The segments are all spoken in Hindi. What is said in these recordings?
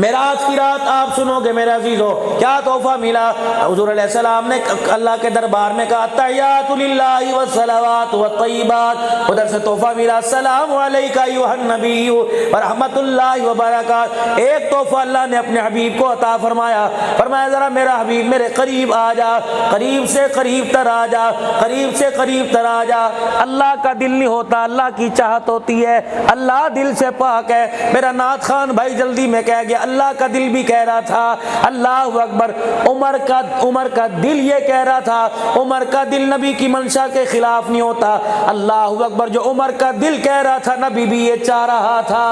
मेराज की रात आप सुनोगे मेरे अजीजों, क्या तोहफा मिला। हुजूर अलैहिस्सलाम ने अल्लाह के दरबार में कहा तहियातु लिल्लाहि व सलावात व तय्यिबात। उधर से तोहफा मिला सलामु अलैका अय्युहन नबी व रहमतुल्लाहि व बरकात। एक तोहफा अल्लाह ने अपने हबीब को अता फरमाया, फरमाया जरा मेरा हबीब मेरे करीब आ जा, करीब से करीब तर आ जा, करीब से करीब तर आ जा। अल्लाह का दिल नहीं होता, अल्लाह की चाहत होती है। अल्लाह दिल से पाक है। मेरा नाथ खान भाई जल्दी में कह गया, अल्लाह का दिल भी कह रहा था अल्लाह अकबर। उमर का दिल ये कह रहा था, उमर का दिल नबी की मंशा के खिलाफ नहीं होता। अल्लाह अकबर, जो उमर का दिल कह रहा था नबी भी ये चाह रहा था,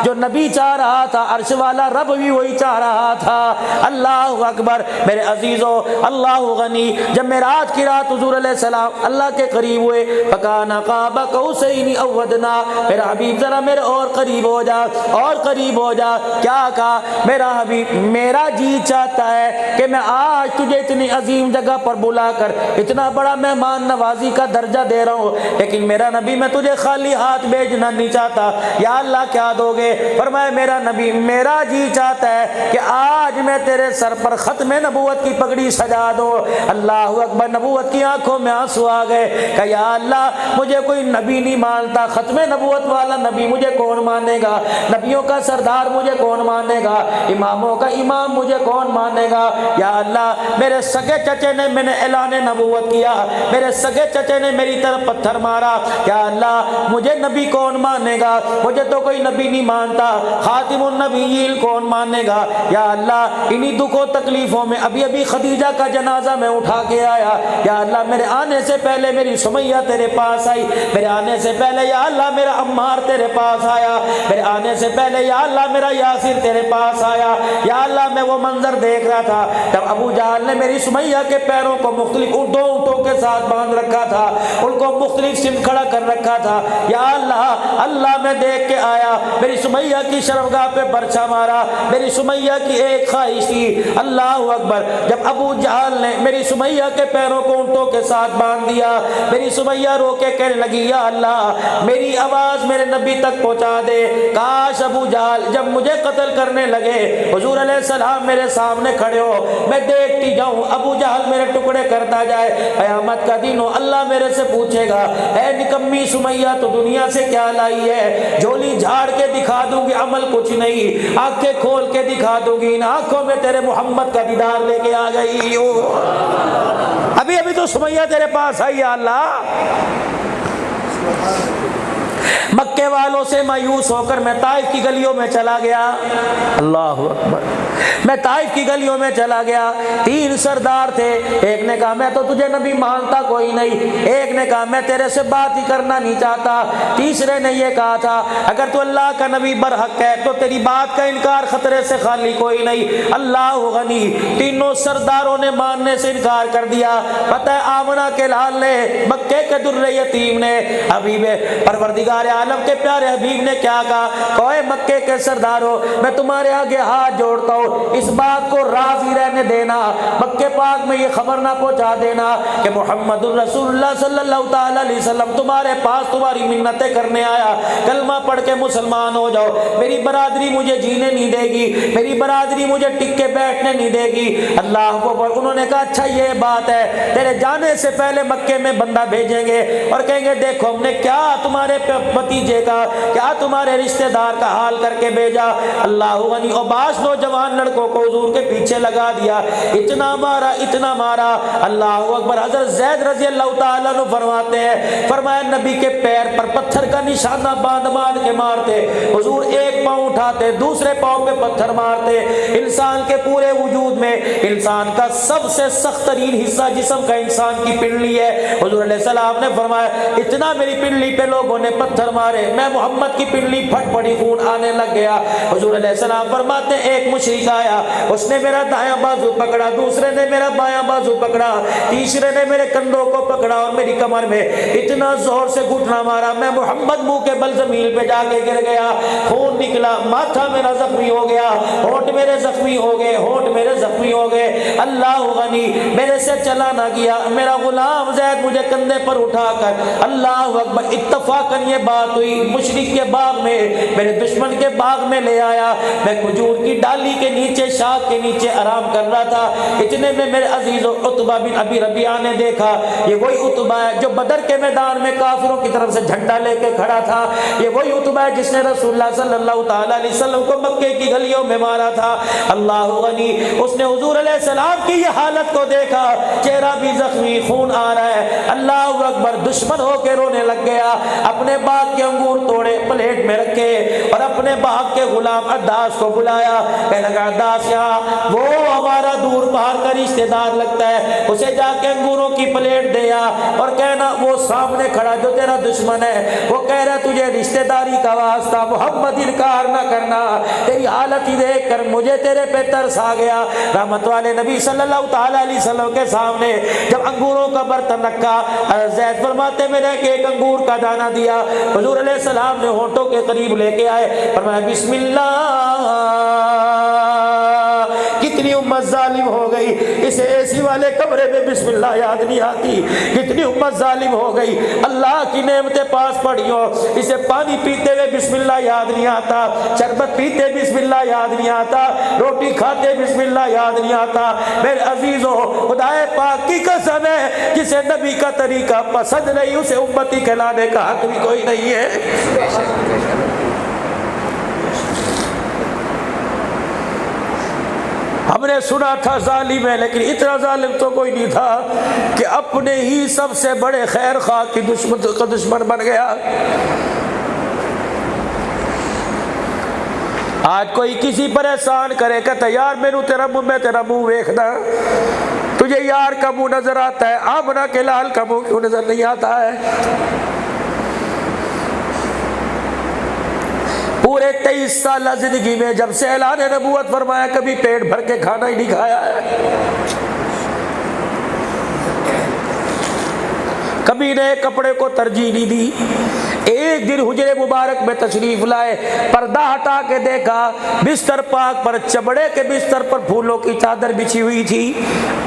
जो नबी चाह रहा था अर्श वाला रब भी वही चाह रहा था। अल्लाह अकबर मेरे अजीजों, अल्लाह गनी। जब मेराज की रात हुजूर अलैहिस्सलाम अल्लाह के करीब हुए, फकाना काबा कौसैनी औ अदना, मेरा हबीब जरा मेरे और करीब हो जा, और करीब हो जा। क्या कहा मेरा हबीब, मेरा जी चाहता है कि मैं आज तुझे इतनी अजीम जगह पर बुलाकर इतना बड़ा मेहमान नवाजी का दर्जा दे रहा हूँ, लेकिन मेरा नबी मैं तुझे खाली हाथ भेजना नहीं चाहता। या अल्लाह क्या दोगे। फरमाया मेरा नबी मेरा जी चाहता है कि आज मैं तेरे सर पर खत्म नबूवत की पगड़ी सजा दो। अल्लाह अकबर, नबूवत की आंखों में आंसू आ गए। कहा या अल्लाह मुझे कोई नबी नहीं मानता, खत्म नबूवत वाला नबी मुझे कौन मानेगा, नबियों का सरदार मुझे कौन मानेगा, इमामों का इमाम मुझे कौन मानेगा। या अल्लाह मेरे सगे चचे ने मैंने ऐलान नबूवत किया, मेरे सगे चचे ने मेरी तरफ पत्थर मारा। या अल्लाह मुझे नबी कौन मानेगा, मुझे तो कोई नबी नहीं मानता, खातिमुन नबीयीन कौन मानेगा। या अल्लाह इन्हीं दुखों तकलीफों में अभी अभी खदीजा का जनाजा मैं उठा के आया। या अल्लाह मेरे आने से पहले मेरी सुमैया तेरे पास आई, मेरे आने से पहले या अल्लाह मेरा अम्मार तेरे पास आया, मेरे आने से पहले या अल्लाह मेरा यासिर तेरे पास आया। या अल्लाह मैं वो मंजर देख रहा था तब अबू जहल ने मेरी सुमैया के पैरों को मुख्तलिफ ऊँटों के साथ बांध रखा था, उनको मुख्तलिफ सिम खड़ा कर रखा था। या अल्लाह अल्लाह मैं देख के आया, मेरी सुमैया की शर्मगाह पे बरछा मारा। मेरी सुमैया की एक ख्वाहिश थी, अल्लाह अकबर, जब अबू जहल ने मेरी सुमैया के पैरों को ऊँटों के साथ बांध दिया, मेरी सुमैया रो के कहने लगी या अल्लाह मेरी आवाज मेरे नबी तक पहुंचा दे। काश अबू जहल जब मुझे कत्ल करने लगे हुजूर अलैहिस्सलाम मेरे सामने खड़े हो, मैं देखती जाऊं अबू जहल मेरे टुकड़े करता जाए। क़यामत का दिन हो अल्लाह मेरे से पूछेगा ऐ निकम्मी सुमैया तो दुनिया से क्या लाई है। झोली झाड़ के दिखा दूंगी अमल कुछ नहीं, आंखें खोल के दिखा दूंगी इन आंखों में तेरे मोहम्मद का दीदार लेके आ गई हो। अभी अभी तो सुमैया तेरे पास आई या अल्लाह। मक्के वालों से मायूस होकर मैं ताइफ की गलियों में चला गया। अल्लाह अकबर, मैं ताइफ की गलियों में चला गया। 3 सरदार थे, एक ने कहा मैं तो तुझे नबी मानता कोई नहीं, एक ने कहा मैं तेरे से बात ही करना नहीं चाहता, तीसरे ने यह कहा था अगर तू अल्लाह का नबी बरहक है तो तेरी बात का इनकार खतरे से खाली कोई नहीं। अल्लाह गनी, तीनों सरदारों ने मानने से इनकार कर दिया। पता है आमना के लाल ने, मक्के के दुर्रे यतीम ने, हबीब परवरदिगार आलम के प्यारे हबीब ने क्या कहा, कहे मक्के के सरदारों मैं तुम्हारे आगे हाथ जोड़ता हूँ, इस बात को राजी रहने देना, मक्के पाक में ये खबर ना पहुंचा देना कि मोहम्मदुर रसूलुल्लाह सल्लल्लाहु ताला अलैहि वसल्लम तुम्हारे पास तुम्हारी मिन्नतें करने आया, कलमा पढ़ के मुसलमान हो जाओ। मेरी बरादरी मुझे जीने नहीं देगी, मेरी बरादरी मुझे टिक के बैठने नहीं देगी। अल्लाह को उन्होंने कहा अच्छा ये बात है, तेरे जाने से पहले मक्के में बंदा भेजेंगे और कहेंगे देखो हमने क्या तुम्हारे भतीजे का, क्या तुम्हारे रिश्तेदार का हाल करके भेजा। अल्लाह गनी, और बास नौजवान लड़कों को हुजूर के पीछे लगा दिया, इतना मारा इतना मारा। अल्लाह अकबर। हज़रत ज़ैद रज़ी अल्लाह ताला अन्हु फरमाते हैं, फरमाया नबी के पैर पर पत्थर का निशाना बांध बांध के मारते, हुजूर एक पाँव उठाते दूसरे पाँव पे पत्थर मारते। इंसान के पूरे वजूद में इंसान का सबसे सख्त तरीन हिस्सा जिस्म का इंसान की पिंडली है। हुजूर अलैहिस्सलाम ने फरमाया इतना मेरी पिंडली पे लोगों ने पत्थर मारे, मैं मोहम्मद की पिंडली फट पड़ी, खून आने लग गया। हुजूर अलैहिस्सलाम फरमाते एक मुशरिक सिखाया। उसने मेरा दायां बाजू पकड़ा, दूसरे ने मेरा बायां बाजू पकड़ा, तीसरे ने मेरे कंधों को पकड़ा और मेरी कमर में इतना जोर से घुटना मारा, मैं मोहम्मद मुंह के बल जमीन पे जाके गिर गया। खून निकला, माथा मेरा जख्मी हो गया, होंठ मेरे जख्मी हो गए, होंठ मेरे जख्मी हो गए। अल्लाह गनी, मेरे से चला ना गया। मेरा गुलाम ज़ैद मुझे कंधे पर उठाकर, अल्लाह अकबर, इत्तफाकन ये बात हुई, मुशरिक के बाग में, मेरे दुश्मन के बाग में ले आया। मैं खजूर की डाली के नीचे, शाख के नीचे आराम कर रहा था। इतने में मेरे अजीज उतबा बिन अबी रबिया ने देखा, ये वही उतबा है जो बदर के मैदान में काफिरों की तरफ से झंडा लेके खड़ा था। ये वही उतबा है जिसने रसूलुल्लाह सल्लल्लाहु अलैहि वसल्लम को मक्के की गलियों में मारा था। अल्लाह गनी, उसने हुजूर अलैहिस्सलाम की ये हालत को देखा, चेहरा भी जख्मी, खून आ रहा है। अल्लाह अकबर, दुश्मन होकर रोने लग गया। अपने बाग के अंगूर तोड़े, प्लेट में रखे और अपने बाग के गुलाम अद्दास को बुलाया। कहने लगा, अद्दास यहाँ वो हमारा दूर बाहर का रिश्तेदार लगता है, उसे जाके अंगूरों की प्लेट दे आ और कहना वो सामने खड़ा जो तेरा दुश्मन है, वो कह रहा तुझे रिश्तेदारी का वास्ता, मोहम्मद इनकार न करना। तेरी हालत ही देख कर मुझे तेरे पे तरस आ गया। रहमत वाले नबी सल्लल्लाहु अलैहि वसल्लम के सामने जब अंगूरों का बर्तन रखा, ज़ैद फरमाते मैंने एक अंगूर का दाना दिया। हुजूर अलैहि सलाम ने होंठों के करीब लेके आए, फरमाया बिस्मिल्लाह। कितनी उम्मत जालिम हो गई, इसे एसी वाले कमरे में बिस्मिल्लाह याद नहीं आती। कितनी उम्मत जालिम हो गई, अल्लाह की नेमतें पास पड़ी हो, इसे पानी पीते हुए बिस्मिल्लाह याद नहीं आता, शरबत पीते बिस्मिल्लाह याद नहीं आता, रोटी खाते बिस्मिल्लाह याद नहीं आता। मेरे अजीजों, खुदाए पाक की कसम है, जिसे नबी का तरीका पसंद नहीं उसे उम्मती कहलाने का हक भी कोई नहीं है। हमने सुना था जालिम है, लेकिन इतना जालिम तो कोई नहीं था कि अपने ही सबसे बड़े खैर खा की दुश्मन बन गया। आज कोई किसी पर एहसान करे, कहता यार मेनू तेरा मुंह, मैं तेरा मुंह देखना, तुझे यार का मुंह नजर आता है, आमना के लाल का मुंह क्यों नजर नहीं आता है? पूरे 23 साल जिंदगी में जब से ऐलान नबूवत फरमाया, कभी पेट भर के खाना ही नहीं खाया है, कभी नए कपड़े को तरजीह नहीं दी। एक दिन हुजरे मुबारक में तशरीफ लाए, पर्दा हटा के देखा, बिस्तर पाक पर, चमड़े के बिस्तर पर फूलों की चादर बिछी हुई थी।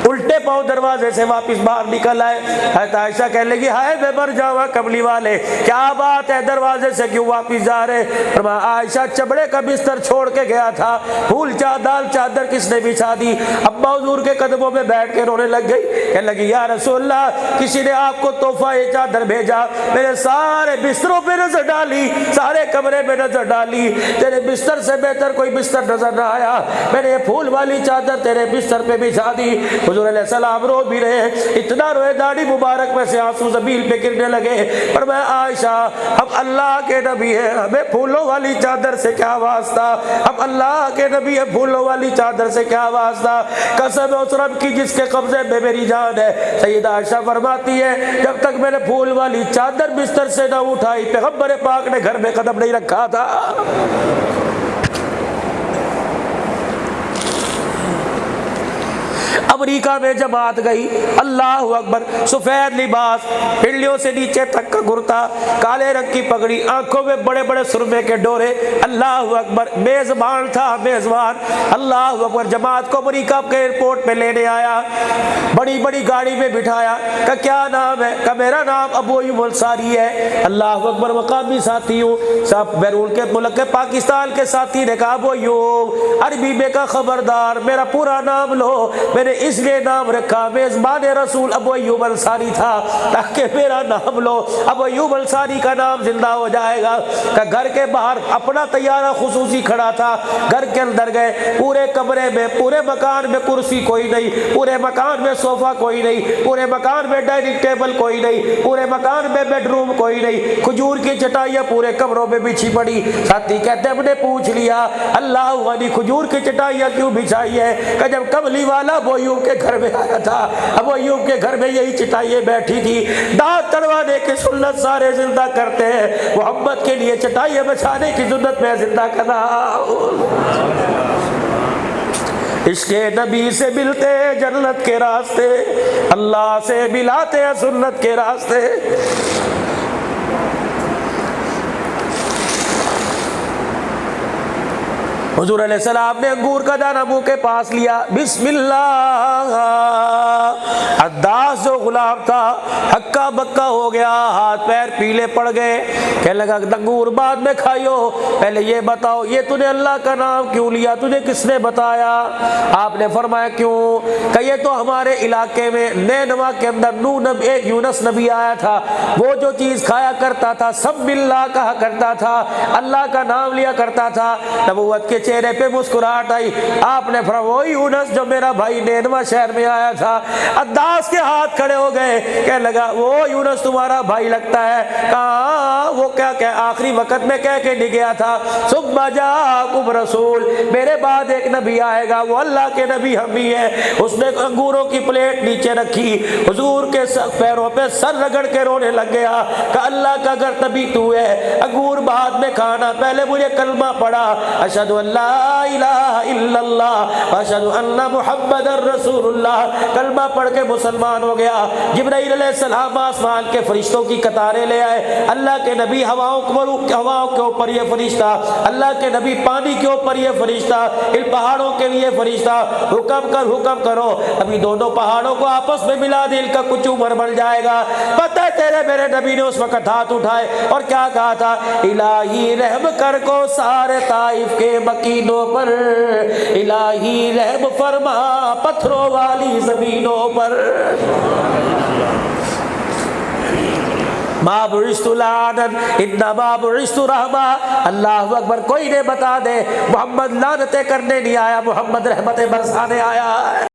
उल्टे पांव दरवाजे से वापस बाहर निकल आए। हज़रत आयशा कहने लगी, हाय मैं मर जावा कमली वाले, क्या बात है, दरवाजे से क्यों वापस जा रहे? आयशा, चमड़े का बिस्तर छोड़ के गया था, फूल चादर किसने बिछा दी? अब्बा हुजूर के कदमों में बैठ के रोने लग गई। कहने लगी, या रसूलल्लाह, किसी ने आपको तोहफा ये चादर भेजा, मेरे सारे बिस्तरों पे नजर डाली, सारे कमरे में नजर डाली, तेरे बिस्तर से बेहतर कोई बिस्तर नजर न आया, मैंने ये फूल वाली चादर तेरे बिस्तर पे बिछा दी। हुजूर अलैहि सलाम रो भी रहे, इतना रोए दाढ़ी मुबारक में से आंसू ज़मीन पे गिरने लगे। पर मैं, आयशा, हम अल्लाह के नबी है, हमें फूलों वाली चादर से क्या वास्ता, हम अल्लाह के नबी है, फूलों वाली चादर से क्या वास्ता? कसम उस रब की जिसके कब्जे में मेरी जान है। सैयदा आयशा फरमाती है, जब तक मैंने फूल वाली चादर बिस्तर से न उठाई, पैगंबर पाक ने घर में कदम नहीं रखा था। अमेरिका में जमात गई, अल्लाह अकबर, सफेद लिबास, पिंडलियों से नीचे तक का कुर्ता, काले रंग की पगड़ी, आंखों में बड़े बड़े सुरमे के डोरे, अल्लाह अकबर, मेजबान था, मेजबान, अल्लाह अकबर, जमात को अमेरिका के एयरपोर्ट पे लेने आया, बड़ी बड़ी गाड़ी में बिठाया। का क्या नाम है? का मेरा नाम अबू अय्यूब अंसारी है। अल्लाह अकबर, मकामी साथी हूँ, सब बैरून के मुल्क के पाकिस्तान के साथी ने कहा, अबू अय्यूब, अरबी में का खबरदार, मेरा पूरा नाम लो, मैंने इसलिए नाम रखा, मेजबान रसूल अबू अय्यूब अंसारी था, ताकि मेरा नाम लो, अबू अय्यूब अंसारी का नाम जिंदा हो जाएगा। का घर के बाहर अपना तैयारा खुसूसी खड़ा था, घर के अंदर गए, पूरे कमरे में, पूरे मकान में कुर्सी कोई नहीं, पूरे मकान में सोफा कोई नहीं, पूरे मकान में डाइनिंग टेबल कोई नहीं, पूरे मकान में बेडरूम कोई नहीं, खजूर की चटाइयाँ पूरे कमरों में बिछी पड़ी। साथी कहते हमने पूछ लिया, अल्लाह वाली खजूर की चटाइयाँ क्यों बिछाई है? कि जब कमली वाला अबू अय्यूब के घर में आया था, अबू अय्यूब के घर में यही चटाइयाँ बैठी थी। दांत तड़वाने की सुन्नत सारे जिंदा करते हैं, मोहम्मद के लिए चटाइयाँ बिछाने की सुन्नत में जिंदा कर रहा हूँ। इश्क़े नबी से मिलते हैं जन्नत के रास्ते, अल्लाह से मिलाते हैं सुन्नत के रास्ते। हुजूर अलैहिस्सलाम ने अंगूर का दाना मुंह के पास लिया, बिस्मिल्लाह। अद्दास जो गुलाम था हक्का बक्का हो गया, हाथ पैर पीले पड़ गए। कहने लगा अंगूर बाद में खाइयो, पहले ये बताओ ये तूने अल्लाह का नाम क्यों लिया, तुझे किसने बताया? आपने फरमाया क्यों? कहिए तो हमारे इलाके में नैनवा के अंदर नूह नबी, एक यूनुस नबी आया था, वो जो चीज़ खाया करता था सब बिल्लाह कहा करता था, अल्लाह का नाम लिया करता था। नबूवत के चेहरे पे मुस्कुराहट आई। आपने फरमाया वो यूनुस जो मेरा भाई नैनवा शहर में आया था। अद्दास के हाथ खड़े हो गए, कहने लगा वो यूनुस तुम्हारा भाई लगता है? कहाँ? वो क्या कह आखिरी वक्त में कह के नहीं गया था, सुब्बा जाकुम रसूल, मेरे बाद एक नबी आएगा, वो अल्लाह के नबी हम ही है। उसने अंगूरों की प्लेट नीचे रखी, हुजूर के पैरों पे सर रगड़ के रोने लग गया कि अल्लाह का अगर नबी तू है, अंगूर बाद में खाना, पहले मुझे कलमा पढ़ा, अशहदु अल्ला इलाहा इल्लल्लाह अशहदु अन्ना मुहम्मदर रसूलुल्लाह, कलमा पढ़ के मुसलमान हो गया। जिब्राइल अलैहिस्सलाम आसमान के फरिश्तों की कतारें ले आए, अल्लाह के नबी हवाओं के ऊपर ये फरिश्ता, अल्लाह के नबी पानी के ऊपर ये फरिश्ता, इन पहाड़ों के लिए फरिश्ता, हुक्म करो, अभी दोनों पहाड़ों को आपस में मिला दे, इनका कुछ उम्र बढ़ जाएगा। पता है तेरे मेरे नबी ने उस वक्त हाथ उठाए और क्या कहा था, इलाही रहम कर को सारे ताइफ के मकीनों पर, इलाही रहम फरमा पत्थरों वाली जमीनों पर। अल्लाह अकबर, कोई ने बता दे मोहम्मद लानतें करने नहीं आया, मोहम्मद रहमतें बरसाने आया है।